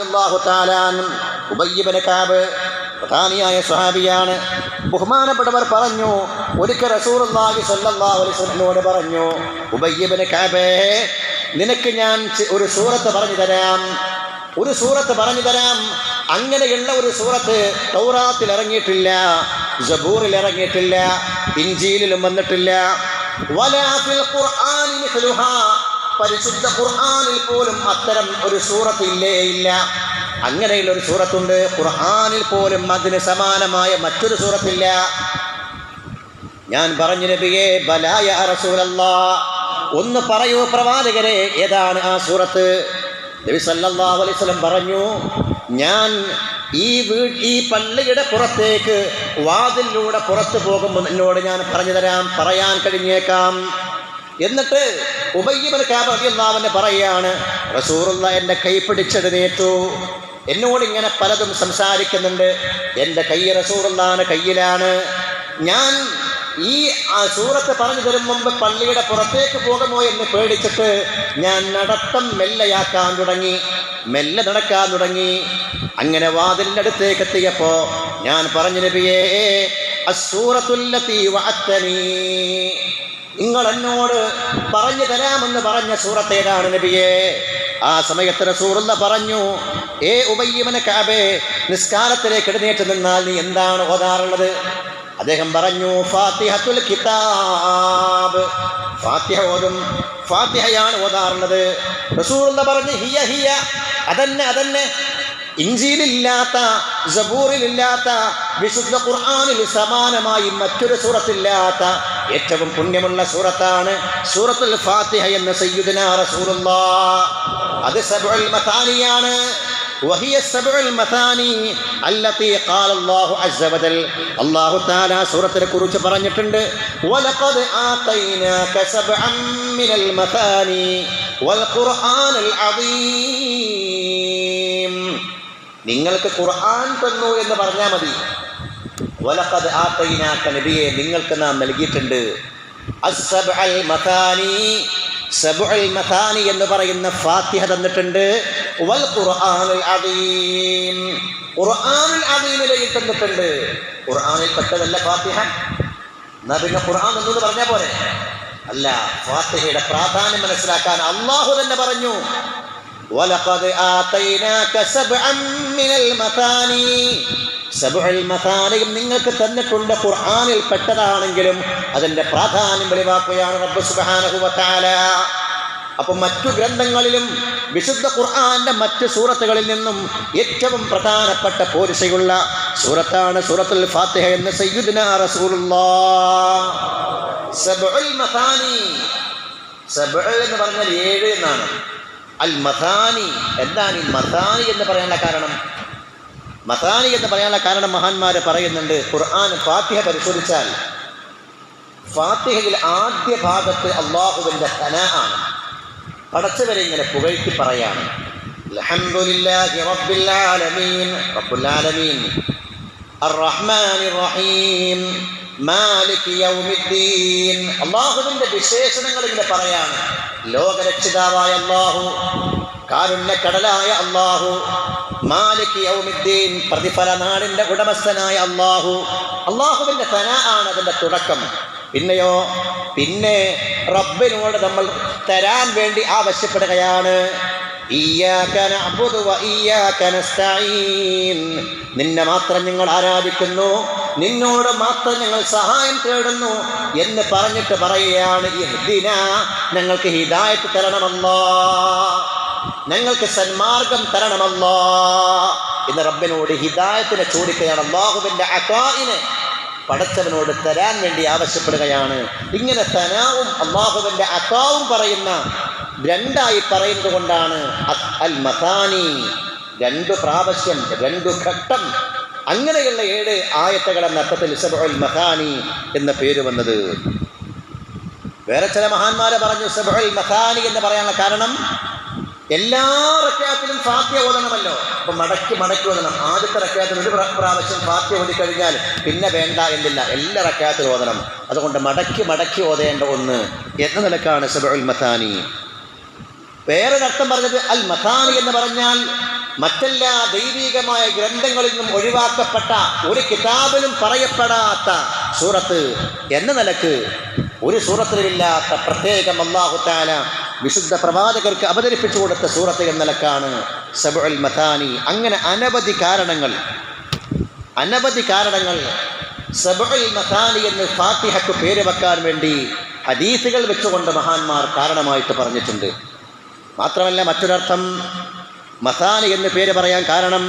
റളിയല്ലാഹു തആല ഉബയ്യ് ഇബ്നു കഅബ് പ്രധാനിയായ സ്വഹാബിയാണ്. ബഹുമാനപ്പെട്ടവർ പറഞ്ഞു, ഒരിക്കൽ റസൂലുള്ളാഹി സ്വല്ലല്ലാഹു അലൈഹി വസല്ലമയോട് പറഞ്ഞു, ഉബയ്യ് ഇബ്നു കഅബേ, നിനക്ക് ഞാൻ ഒരു സൂറത്ത് പറഞ്ഞു തരാം. അങ്ങനെയുള്ള ഒരു സൂറത്ത് തൗറാത്തിൽ ഇറങ്ങിയിട്ടില്ല, സബൂറിൽ ഇറങ്ങിയിട്ടില്ല, ഇൻജീലിലും വന്നിട്ടില്ല. വലാ ഫിൽ ഖുർആനി മിസ്ലുഹാ, പരിശുദ്ധ ഖുർആനിൽ പോലും അത്തരം ഒരു സൂറത്ത് ഇല്ല. അങ്ങനെയുള്ള ഒരു സൂറത്തുണ്ട്, ഖുർആനിൽ പോലും അതിന് സമാനമായ മറ്റൊരു സൂറത്തില്ല. ഞാൻ പറഞ്ഞു, നബിയേ, ബലാ യാ റസൂലല്ലാഹ്, ഒന്ന് പറയൂ പ്രവാചകരെ, ഏതാണ് ആ സൂറത്ത്? നബി സല്ലല്ലാഹു അലൈഹി വസല്ലം പറഞ്ഞു, ഞാൻ ഈ പള്ളിയുടെ പുറത്തേക്ക് വാതിലിലൂടെ പുറത്തു പോകുമ്പോൾ എന്നോട് ഞാൻ പറയാൻ കഴിഞ്ഞേക്കാം. എന്നിട്ട് ഉബയ്യ് ഇബ്നു കഅബ് റളിയല്ലാഹു അൻഹു പറയാണ്, റസൂലുള്ളാഹി എൻ്റെ കൈ പിടിച്ചെഴുന്നേറ്റു, എന്നോട് ഇങ്ങനെ പലതും സംസാരിക്കുന്നുണ്ട്. എൻ്റെ കൈ റസൂലുള്ളാഹിയുടെ കയ്യിലാണ്. ഞാൻ ഈ സൂറത്ത് പറഞ്ഞു തരും മുമ്പ് പള്ളിയുടെ പുറത്തേക്ക് പോകുമോ എന്ന് പേടിച്ചിട്ട് ഞാൻ നടത്തം മെല്ലെ നടക്കാൻ തുടങ്ങി. അങ്ങനെ വാതിലിൻ്റെ അടുത്തേക്ക് എത്തിയപ്പോൾ ഞാൻ പറഞ്ഞു, നബിയേ, അസ്സൂറത്തുല്ലതീ വഅത്തനീ, നിങ്ങൾ എന്നോട് പറഞ്ഞു തരാമെന്ന് പറഞ്ഞ സൂറത്ത് ഏതാണ് നബിയേ? ആ സമയത്ത് റസൂലുള്ളാഹി പറഞ്ഞു, ഏ ഉബയ്യ് ഇബ്നു കഅബേ, നിസ്കാരത്തിലേക്ക് എഴുന്നേറ്റ് നിന്നാൽ നീ എന്താണ് ഓതാറുള്ളത്? അദ്ദേഹം പറഞ്ഞു, ഫാത്തിഹത്തുൽ കിതാബ്, ഫാത്തിഹ ഓതും, ഫാത്തിഹയാണ് ഓതാറുള്ളത്. റസൂലുള്ളാഹി പറഞ്ഞു, ഹിയ, അതന്നെ, ഇൻജീലില്ലാത്ത, സബൂറിലില്ലാത്ത, വിശുദ്ധ ഖുർആനിൽ സമാനമായി മറ്റൊരു സൂറത്തില്ലാത്ത ഏറ്റവും പുണ്യമുള്ള സൂറത്താണ് സൂറത്തുൽ ഫാത്തിഹ എന്ന് സയ്യിദുനാ റസൂലുള്ളാഹ്. അത് സബ്ഉൽ മഥാനിയാണ്. وهي السبع المثاني التي قال الله عز وجل, അല്ലാഹു തആല സൂറത്തിനെ കുറിച്ച് പറഞ്ഞിട്ടുണ്ട്, വലഖദ് ആതൈനാക സബ്അൻ മിനൽ മഥാനി വൽ ഖുർആനൽ അദീം, നിങ്ങൾക്ക് ഖുർആൻ തന്നു എന്ന് പറഞ്ഞാൽ മതി. വലഖദ് ആതൈനാക, നബിയെ, നിങ്ങൾക്ക് നാം നൽകിയിട്ടുണ്ട് അസ്സബ്അൽ മഥാനി, സബ്ഉൽ മഥാനി എന്ന് പറയുന്ന ഫാത്തിഹ തന്നിട്ടുണ്ട്. വൽ ഖുർആനുൽ അദീം, ഖുർആനുൽ അദീമിലേക്ക് തന്നിട്ടുണ്ട്. ഖുർആനിൽ പെട്ടതല്ല ഫാത്തിഹ. എന്നാ പിന്നെ ഖുർആൻ എന്ന് പറഞ്ഞാൽ പോരെ? അല്ല, ഫാത്തിഹയുടെ പ്രാധാന്യം മനസ്സിലാക്കാൻ അല്ലാഹു തന്നെ പറഞ്ഞു, വലഖദ് ആതൈനാക സബ്അൻ മിനൽ മഥാനി, സബ്ഉൽ മഥാനിയും നിങ്ങൾക്ക് തന്നിട്ടുണ്ട്. ഖുർആനിൽ പെട്ടതാണെങ്കിലും അതിൻ്റെ പ്രാധാന്യം വെളിവാക്കുകയാണ് റബ്ബ് സുബ്ഹാനഹു വ തആല. അപ്പം മറ്റു ഗ്രന്ഥങ്ങളിലും വിശുദ്ധ ഖുർആന്റെ മറ്റ് സൂറത്തുകളിൽ നിന്നും ഏറ്റവും പ്രധാനപ്പെട്ട പോരിശയുള്ള സൂറത്താണ് സൂറത്തുൽ ഫാത്തിഹ എന്ന് സയ്യിദുനാ റസൂലുള്ളാഹ്. സബ്ഉൽ മഥാനി, സബ്ഉ എന്ന് പറഞ്ഞാൽ 7 എന്നാണ്. അൽ മഥാനി, എന്താണ് ഈ മഥാനി എന്ന് പറയാനുള്ള കാരണം? മഥാനി എന്ന് പറയാനുള്ള കാരണം മഹാന്മാർ പറയുന്നുണ്ട്. ഖുർആൻ ഫാത്തിഹ പരിശോധിച്ചാൽ ഫാത്തിഹയിൽ ആദ്യ ഭാഗത്ത് അല്ലാഹുവിൻ്റെ സനാ ആണ്, പടച്ചവരെ ഇങ്ങനെ പുകഴ്ത്തി പറയാണ്. അൽഹംദുലില്ലാഹി റബ്ബിൽ ആലമീൻ, റബ്ബുൽ ആലമീൻ, അർറഹ്മാനിർ റഹീം, മാലിക് യൗമിദ്ദീൻ. അല്ലാഹുവിൻ്റെ വിശേഷണങ്ങൾ ഇങ്ങനെ പറയാണ്. ലോകരക്ഷിതാവായ അല്ലാഹു, കാരുണ്യക്കടലായ അല്ലാഹു, മാലിക് യൗമിദ്ദീൻ, പ്രതിഫല നാടിൻ്റെ ഉടമസ്ഥനായ അല്ലാഹു. അല്ലാഹുവിൻ്റെ സനാ ആണ് അതിൻ്റെ തുടക്കം. പിന്നെ റബ്ബിനോട് നമ്മൾ തരാൻ വേണ്ടി ആവശ്യപ്പെടുകയാണ്. ഇയ്യാക നഅ്ബുദു വ ഇയ്യാക നസ്തഈൻ, നിന്നെ മാത്രം ഞങ്ങൾ ആരാധിക്കുന്നു, നിന്നോട് മാത്രം ഞങ്ങൾ സഹായം തേടുന്നു എന്ന് പറഞ്ഞിട്ട് പറയുകയാണ്, ഇഹ്ദിനാ, ഞങ്ങൾക്ക് ഹിദായത്ത് തരണമല്ലാ, ഞങ്ങൾക്ക് സന്മാർഗം തരണമല്ലാ എന്ന് റബ്ബിനോട് ഹിദായത്തിനെ ചോദിക്കുകയാണ്. അല്ലാഹുവിൻ്റെ അതാഇനെ പടച്ചവനോട് തരാൻ വേണ്ടി ആവശ്യപ്പെടുകയാണ്. ഇങ്ങനെ സനാവും അല്ലാഹുവിൻ്റെ അതാവും പറയുന്ന രണ്ടായി പറയുന്നത് കൊണ്ടാണ് അൽ മഥാനി, 2 പ്രാവശ്യം 2 ഘട്ടം, അങ്ങനെയുള്ള 7 ആയത്തുകൾ എന്ന അർത്ഥത്തിൽ സബ്ഉൽ മഥാനി എന്ന പേര് വന്നത്. വേറെ ചില മഹാന്മാരെ പറഞ്ഞു സബ്ഉൽ മഥാനി എന്ന് പറയാനുള്ള കാരണം എല്ലാ റക്അത്തിലും ഫാത്തിഹ ഓതണമല്ലോ. അപ്പം മടക്കി ഓതണം. ആദ്യത്തെ റക്അത്തിൽ 1 പ്രാവശ്യം ഫാത്തിഹ ഓതിക്കഴിഞ്ഞാൽ പിന്നെ വേണ്ട എന്നില്ല, എല്ലാ റക്അത്തിലും ഓതണം. അതുകൊണ്ട് മടക്കി ഓതേണ്ട ഒന്ന് എന്ന നിലക്കാണ് സബ്ഉൽ മഥാനി. വേറൊരർത്ഥം പറഞ്ഞത് അൽ മഥാനി എന്ന് പറഞ്ഞാൽ മറ്റെല്ലാ ദൈവികമായ ഗ്രന്ഥങ്ങളിൽ നിന്നും ഒഴിവാക്കപ്പെട്ട ഒരു കിതാബിലും പറയപ്പെടാത്ത സൂറത്ത് എന്ന നിലക്ക് ഒരു സൂറത്തിലുമില്ലാത്ത പ്രത്യേകം അല്ലാഹു തആല വിശുദ്ധ പ്രവാചകർക്ക് അവതരിപ്പിച്ചു കൊടുത്ത സൂറത്ത് എന്ന നിലക്കാണ് സബ്ഉൽ മഥാനി. അങ്ങനെ അനവധി കാരണങ്ങൾ സബ്ഉൽ മഥാനി എന്ന് ഫാത്തിഹയ്ക്ക് പേര് വെക്കാൻ വേണ്ടി ഹദീസുകൾ വെച്ചുകൊണ്ട് മഹാന്മാർ കാരണമായിട്ട് പറഞ്ഞിട്ടുണ്ട്. മാത്രമല്ല മറ്റൊരർത്ഥം മഥാനി എന്ന് പേര് പറയാൻ കാരണം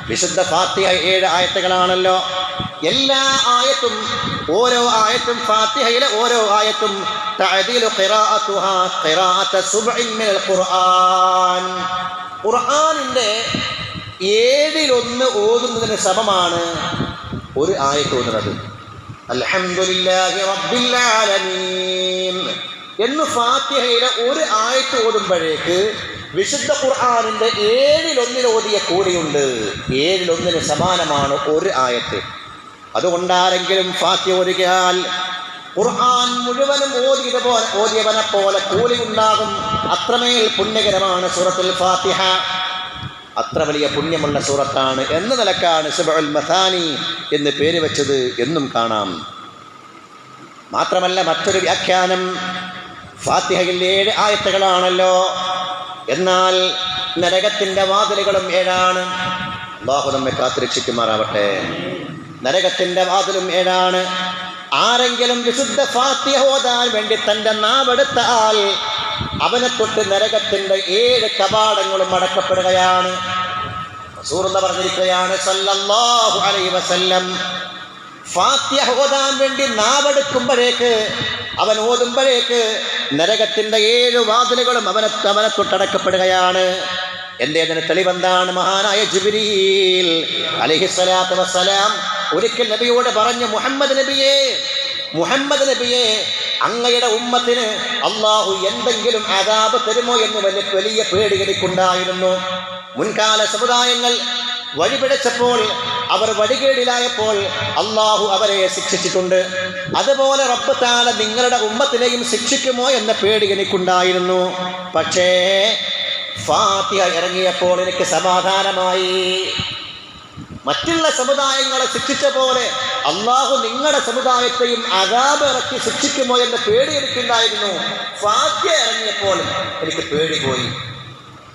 വിശുദ്ധ ഫാത്തിഹ 7 ആയത്തുകളാണല്ലോ. എല്ലാ ആയത്തും ഓരോ ആയത്തും ഫാത്തിഹയിലെ ഓരോ ആയത്തും തഅദീലു ഖിറാഅത്തുഹാ ഖിറാഅത സുബ്ഇൻ മിനൽ ഖുർആൻ. ഖുർആനിന്റെ 7-1 ഓതുന്നതിന് സമമാണ് ഒരു ആയത്ത് ഓതുന്നത്. അൽഹംദുലില്ലാഹി റബ്ബിൽ ആലമീൻ എന്ന് ഫാത്തിഹയിലെ ഒരു ആയത്ത് ഓതുമ്പോഴേക്ക് വിശുദ്ധ ഖുർആനിന്റെ 7-1 ഓതിയ കൂടിയുണ്ട്. 7-1 സമാനമാണ് ഒരു ആയത്ത്. അതുകൊണ്ടാരെങ്കിലും ഫാത്തിഹ ഓതിയാൽ ഖുർആൻ മുഴുവനും ഓതിയവനെ പോലെ കൂലി ഉണ്ടാകും. അത്രമേൽ പുണ്യകരമാണ് സൂറത്തുൽ ഫാത്തിഹ. അത്ര വലിയ പുണ്യമുള്ള സൂറത്താണ് എന്ന നിലക്കാണ് സബ്ഉൽ മഥാനി എന്ന് പേര് വെച്ചത് എന്നും കാണാം. മാത്രമല്ല മറ്റൊരു വ്യാഖ്യാനം, ഫാത്തിഹയിൽ 7 ആയത്തുകളാണല്ലോ, എന്നാൽ നരകത്തിൻ്റെ വാതിലുകളും 7. അല്ലാഹു നമ്മെ കാത്തുരക്ഷിക്കുമാറാവട്ടെ. നരകത്തിൻ്റെ വാതിലും 7. ആരെങ്കിലും വിശുദ്ധ ഫാത്തിഹ ഓതാൻ വേണ്ടി തൻ്റെ നാവെടുത്താൽ അവനെ തൊട്ട് നരകത്തിൻ്റെ 7 കവാടങ്ങളും അടക്കപ്പെടുകയാണ്. റസൂലുള്ളാഹി പറഞ്ഞിരിക്കുകയാണ് സല്ലല്ലാഹു അലൈഹി വസല്ലം, ഫാത്തിഹ ഓതാൻ വേണ്ടി നാവെടുക്കുമ്പോഴേക്ക് അവൻ ഓതുമ്പോഴേക്ക് നരകത്തിൻ്റെ 7 വാതിലുകളും അവനെ തൊട്ടടക്കപ്പെടുകയാണ്. അതിന് തെളിവെന്താണ്? മഹാനായ ജിബ്രീൽ അലൈഹിസ്സലാത്തു വസ്സലാം ഒരിക്കൽ നബിയോട് പറഞ്ഞു, മുഹമ്മദ് നബിയെ അങ്ങയുടെ ഉമ്മത്തിന് അള്ളാഹു എന്തെങ്കിലും അദാബ് തരുമോ എന്ന് വലിയ പേടി എനിക്കുണ്ടായിരുന്നു. മുൻകാല സമുദായങ്ങൾ വഴിപിഴച്ചപ്പോൾ, അവർ വഴികേടിലായപ്പോൾ അള്ളാഹു അവരെ ശിക്ഷിച്ചിട്ടുണ്ട്. അതുപോലെ റബ്ബ് തആല നിങ്ങളുടെ ഉമ്മത്തിനെയും ശിക്ഷിക്കുമോ എന്ന പേടി എനിക്കുണ്ടായിരുന്നു. പക്ഷേ ഫാത്തിഹ ഇറങ്ങിയപ്പോൾ എനിക്ക് സമാധാനമായി. മറ്റുള്ള സമുദായങ്ങളെ ശിക്ഷിച്ച പോലെ അള്ളാഹു നിങ്ങളുടെ സമുദായത്തെയും അദാബ് ഇറക്കി ശിക്ഷിക്കുമോ എന്ന പേടി എനിക്കുണ്ടായിരുന്നു. ഫാത്തിഹ ഇറങ്ങിയപ്പോൾ എനിക്ക് പേടി പോയി.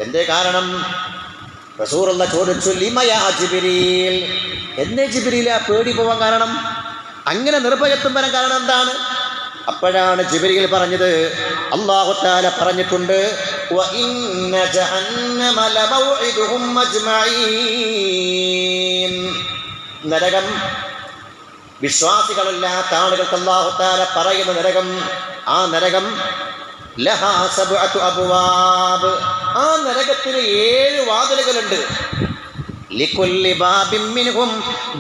എന്തേ കാരണം? റസൂലുള്ളാഹി ചോദിച്ചു, ലിമ യാ ജിബ്രീൽ, എന്നെ ജിബ്രീൽ ആ പേടി പോവാൻ കാരണം, അങ്ങനെ നിർഭയത്വം വരാൻ കാരണം എന്താണ്? അപ്പോഴാണ് ജിബ്രീൽ പറഞ്ഞത്, അല്ലാഹു തആല പറഞ്ഞിട്ടുണ്ട്, വ ഇന്ന ജഹന്നമ ലമൗഇദുഹും അജ്മഈൻ. നരകം വിശ്വാസികളല്ലാത്ത ആളുകൾക്ക് അല്ലാഹു തആല പറയുന്ന നരകം, ആ നരകം ലഹാ സബ്അതു അബ്വാബ്, ആ നരകത്തിന് 7 വാതിലുകളുണ്ട്. ലികുല്ലി ബാബിൻ മിൻഹും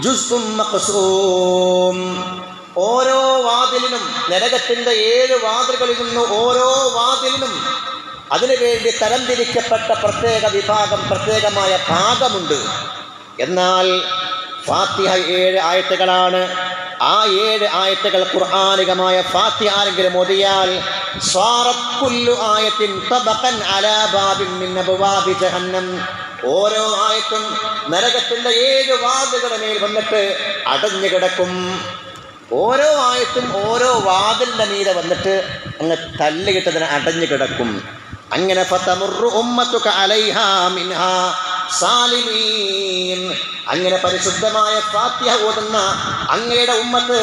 ജുസ്ഉം മഖ്സൂം. ഓരോ വാതിലിനും, നരകത്തിന്റെ 7 വാതിലുകളിൽ നിന്ന് ഓരോ വാതിലിനും അതിനുവേണ്ടി തരംതിരിക്കപ്പെട്ട പ്രത്യേക വിഭാഗം, പ്രത്യേകമായ ഭാഗമുണ്ട്. എന്നാൽ ഫാത്തിഹ 7 ആയത്തുകളാണ്. ആ 7 ആയത്തുകൾ ഖുർആനികമായ ഫാത്തിഹ ആരെങ്കിലും ഓതിയാൽ സ്വാറത് കുല്ലു ആയത്തിൻ തബഖൻ അലാ ബാബിൻ മിൻ അബ്വാബി ജഹന്നം. ഓരോ ആയത്തും നരകത്തിന്റെ 7 വാതിലുകളുടെ മേൽ വന്നിട്ട് അടഞ്ഞു കിടക്കും. ഓരോ ആയത്തും ഓരോ വാതിലിന്റെ മീതെ വന്നിട്ട് അങ്ങ് തല്ലിയിട്ടതിന് അടഞ്ഞു കിടക്കും. അങ്ങനെ ഫതമുറു ഉമ്മത്തുക അലൈഹാ മിൻഹാ സാലിമീൻ. അങ്ങനെ പരിശുദ്ധമായ ഫാത്തിഹ ഓതുന്ന അങ്ങയുടെ ഉമ്മത്ത്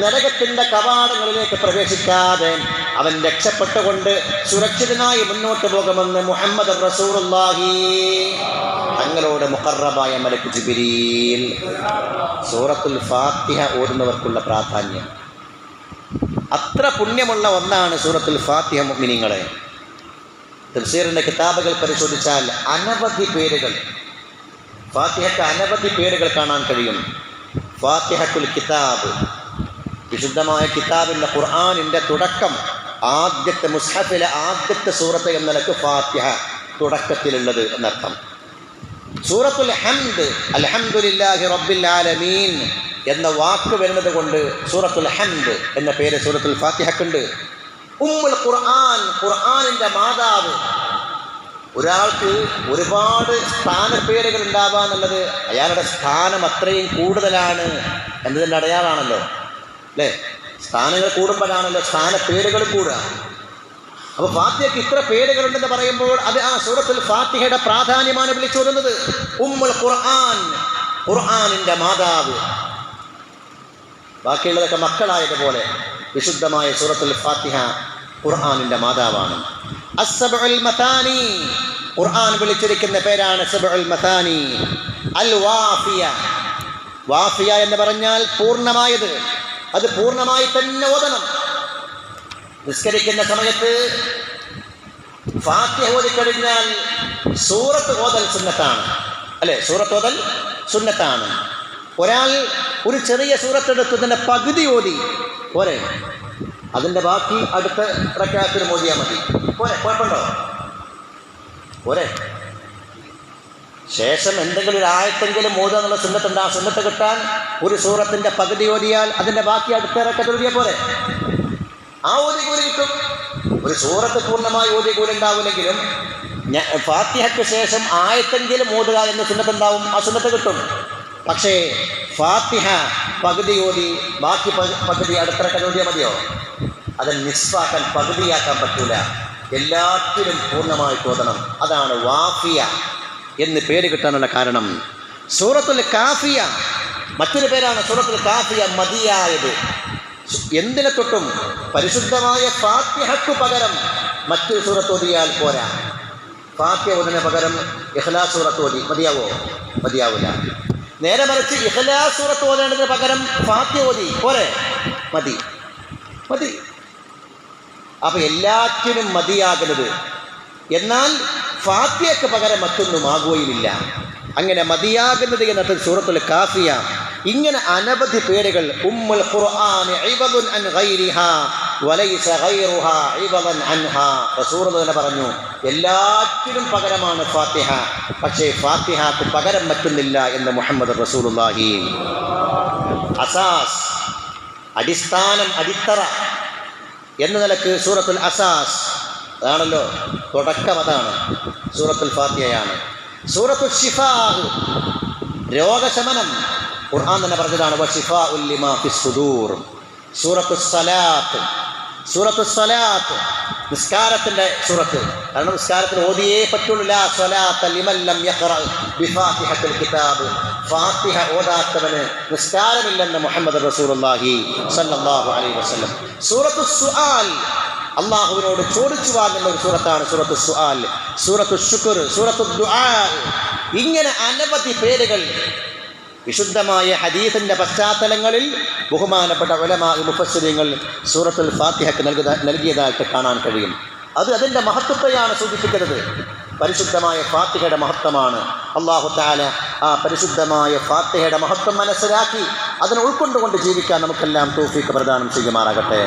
നരകത്തിന്റെ കവാടങ്ങളിലേക്ക് പ്രവേശിക്കാതെ അവൻ രക്ഷപ്പെട്ടുകൊണ്ട് സുരക്ഷിതനായി മുന്നോട്ട് പോകുമെന്ന് മുഹമ്മദ് റസൂലുള്ളാഹി തങ്ങളോട് മുഖറബായ മലക്ക് ജിബ്രീൽ. സൂറത്തുൽ ഫാത്തിഹ ഓതുന്നവർക്കുള്ള പ്രാധാന്യം അത്ര പുണ്യമുള്ള ഒന്നാണ് സൂറത്തുൽ ഫാത്തിഹ. മുഅ്മിനീങ്ങളെ, തഫ്സീറിന്റെ കിതാബുകൾ പരിശോധിച്ചാൽ അനവധി പേരുകൾ, ഫാത്തിഹയ്ക്ക് അനവധി പേരുകൾ കാണാൻ കഴിയും. ഫാത്തിഹത്തുൽ കിതാബ്, വിശുദ്ധമായ കിതാബിൻ്റെ ഖുർആനിൻ്റെ തുടക്കം, ആദ്യത്തെ മുസ്ഹഫിലെ ആദ്യത്തെ സൂറത്ത് എന്ന നിലക്ക് ഫാത്തിഹ തുടക്കത്തിലുള്ളത് എന്നർത്ഥം. സൂറത്തുൽ ഹംദ്, അൽഹംദുലില്ലാഹി റബ്ബിൽ ആലമീൻ എന്ന വാക്ക് വരുന്നത് കൊണ്ട് സൂറത്തുൽ ഹംദ് എന്ന പേര് സൂറത്തുൽ ഫാത്തിഹക്കുണ്ട്. ഉമ്മുൽ ഖുർആൻ, ഖുർആനിൻ്റെ മാതാവ്, ഒരാൾക്ക് ഒരുപാട് സ്ഥാനപ്പേരുകൾ ഉണ്ടാവുക എന്നുള്ളത് അയാളുടെ സ്ഥാനം അത്രയും കൂടുതലാണ് എന്നതിൻ്റെ അടയാളാണല്ലോ, അല്ലേ? സ്ഥാനങ്ങൾ കൂടുമ്പോഴാണല്ലോ സ്ഥാനപ്പേരുകൾ കൂടുക. അപ്പോൾ ഫാത്തിഹയ്ക്ക് ഇത്ര പേരുകളുണ്ടെന്ന് പറയുമ്പോൾ അത് ആ സൂറത്തുൽ ഫാത്തിഹയുടെ പ്രാധാന്യമാണ് വിളിച്ചു വരുന്നത്. ഉമ്മുൽ ഖുർആൻ, ഖുർആനിൻ്റെ മാതാവ്. ബാക്കിയുള്ളതൊക്കെ മക്കളായതുപോലെ വിശുദ്ധമായ സൂറത്തുൽ ഫാത്തിഹ ഖുർആനിൻ്റെ മാതാവാണ്. അസ്സബ്ഉൽ മഥാനി, ഖുർആൻ വിളിച്ചിരിക്കുന്ന പേരാണ് സബ്ഉൽ മഥാനി. അൽ വാഫിയ, വാഫിയ എന്ന് പറഞ്ഞാൽ പൂർണ്ണമായത്. അത് പൂർണ്ണമായി തന്നെ ഓതണം. നിസ്കരിക്കുന്ന സമയത്ത് ഫാത്തിഹ ഓതിക്കഴിഞ്ഞാൽ സൂറത്ത് ഓതൽ സുന്നത്താണ്, അല്ലേ? സൂറത്ത് ഓതൽ സുന്നത്താണ്. ഒരാൾ ഒരു ചെറിയ സൂറത്തെടുത്തതിൻ്റെ പകുതി ഓതി പോരെ, അതിൻ്റെ ബാക്കി അടുത്ത റക്അത്തിൽ ഓതിയാൽ മതി. പോരെ, കുഴപ്പമുണ്ടോ? പോരെ. ശേഷം എന്തെങ്കിലും ഒരു ആയത്തെങ്കിലും ഓതുക എന്നുള്ള സുന്നത്തുണ്ട്. ആ സുന്നത്ത് കിട്ടാൻ ഒരു സൂറത്തിൻ്റെ പകുതി ഓതിയാൽ അതിൻ്റെ ബാക്കി അടുത്ത റക്അത്തിൽ ഓതിയാൽ പോരെ. ആ ഓതികൂലി കിട്ടും. ഒരു സൂറത്ത് പൂർണ്ണമായി ഓതികൂലി ഉണ്ടാവില്ലെങ്കിലും ഫാത്തിഹയ്ക്ക് ശേഷം ആയത്തെങ്കിലും ഓതുക എന്ന സുന്നത്തുണ്ടാവും, ആ സുന്നത്ത് കിട്ടും. പക്ഷേ ഫാത്തിഹ പകുതി ഓതി ബാക്കി പകുതി അടുത്ത റക്അത്തിൽ ഓതിയാൽ മതിയോ? അത് നിസ്ഫാക്കാൻ, പകുതിയാക്കാൻ പറ്റൂല. എല്ലാത്തിലും പൂർണ്ണമായി ഓതണം. അതാണ് വാഫിയ എന്ന് പേര് കിട്ടാനുള്ള കാരണം. സൂറത്തുൽ കാഫിയ മറ്റൊരു പേരാണ്. സൂറത്തുൽ കാഫിയ മതിയായത്. എന്തിനെ തൊട്ടും പരിശുദ്ധമായ ഫാത്തിഹയ്ക്ക് പകരം മറ്റൊരു സൂറത്ത് ഓതിയാൽ പോരാ. ഫാത്തിഹ ഓതിന് പകരം ഇഖ്ലാസ് സൂറത്ത് ഓതി മതിയാവോ? മതിയാവില്ല. നേരെ മറിച്ച് ഇഖ്ലാസ് സൂറത്ത് ഓതേണ്ടതിന് പകരം ഫാത്തിഹ ഓതി പോരെ, മതി മതി. അപ്പം എല്ലാറ്റിനും മതിയാകുന്നത്. എന്നാൽ ഫാത്തിഹയ്ക്ക് പകരം മറ്റൊന്നും ആകുകയില്ല. അങ്ങനെ മതിയാകുന്നത് എന്നത് സൂറത്തുൽ കാഫിയ. ഇങ്ങനെ അനവധി പേരുകൾ. ഉമ്മുൽ ഖുർആൻ ഇവദുൻ അൻ ഗൈരിഹാ വലൈസ ഗൈറുഹാ ഇവദൻ അൻഹാ. റസൂൽ തന്നെ പറഞ്ഞു, എല്ലാറ്റിനും പകരമാണ് ഫാത്തിഹ, പക്ഷേ ഫാത്തിഹക്ക് പകരം മറ്റൊന്നില്ല എന്ന് മുഹമ്മദ് റസൂലുള്ളാഹി. അസാസ്, അടിസ്ഥാനം, അടിത്തറ എന്ന നിലക്ക് സൂറത്തുൽ അസാസ് അതാണല്ലോ തുടക്കം. അതാണ് സൂറത്തുൽ ഫാത്തിഹയാണ്. സൂറത്തുൽ ശിഫാ, രോഗശമനം. ഖുർആൻ തന്നെ പറഞ്ഞതാണ് വശിഫാഉൽ ലിമാ ഫിസ് സുദൂർ. സൂറത്തുസ് സലാത്ത്, സൂറത്തുസ് സലാത്ത് നിസ്കാരത്തിൻ്റെ സൂറത്ത്. കാരണം നിസ്കാരത്തിന് ഓതിയേ പറ്റുള്ളൂ. ലാ സ്വലാത്ത ലിമൻ ലം യഖറ ബിഫാത്തിഹത്തിൽ കിതാബ്. ഫാത്തിഹ ഓതാത്തവന് നിസ്കാരമില്ലെന്ന് മുഹമ്മദ് റസൂലുള്ളാഹി സ്വല്ലല്ലാഹു അലൈഹി വസല്ലം. സൂറത്തുസ് സുആൽ, അള്ളാഹുവിനോട് ചോദിച്ചു വാങ്ങുന്ന ഒരു സൂറത്താണ് സൂറത്തുസ് സുആൽ. സൂറത്തുസ് ശുക്ർ, സൂറത്തുദ് ദുആ. ഇങ്ങനെ അനവധി പേരുകൾ വിശുദ്ധമായ ഹദീസിൻ്റെ പശ്ചാത്തലങ്ങളിൽ ബഹുമാനപ്പെട്ട ഉലമാ മുഫസ്സിരീങ്ങൾ സൂറത്തുൽ ഫാത്തിഹയ്ക്ക് നൽകിയതായിട്ട് കാണാൻ കഴിയും. അത് അതിൻ്റെ മഹത്വത്തെയാണ് സൂചിപ്പിക്കുന്നത്. പരിശുദ്ധമായ ഫാത്തിഹയുടെ മഹത്വമാണ്. അല്ലാഹു തആല ആ പരിശുദ്ധമായ ഫാത്തിഹയുടെ മഹത്വം മനസ്സിലാക്കി അതിനെ ഉൾക്കൊണ്ടുകൊണ്ട് ജീവിക്കാൻ നമുക്കെല്ലാം തൗഫീഖ് പ്രദാനം ചെയ്യുമാറാകട്ടെ.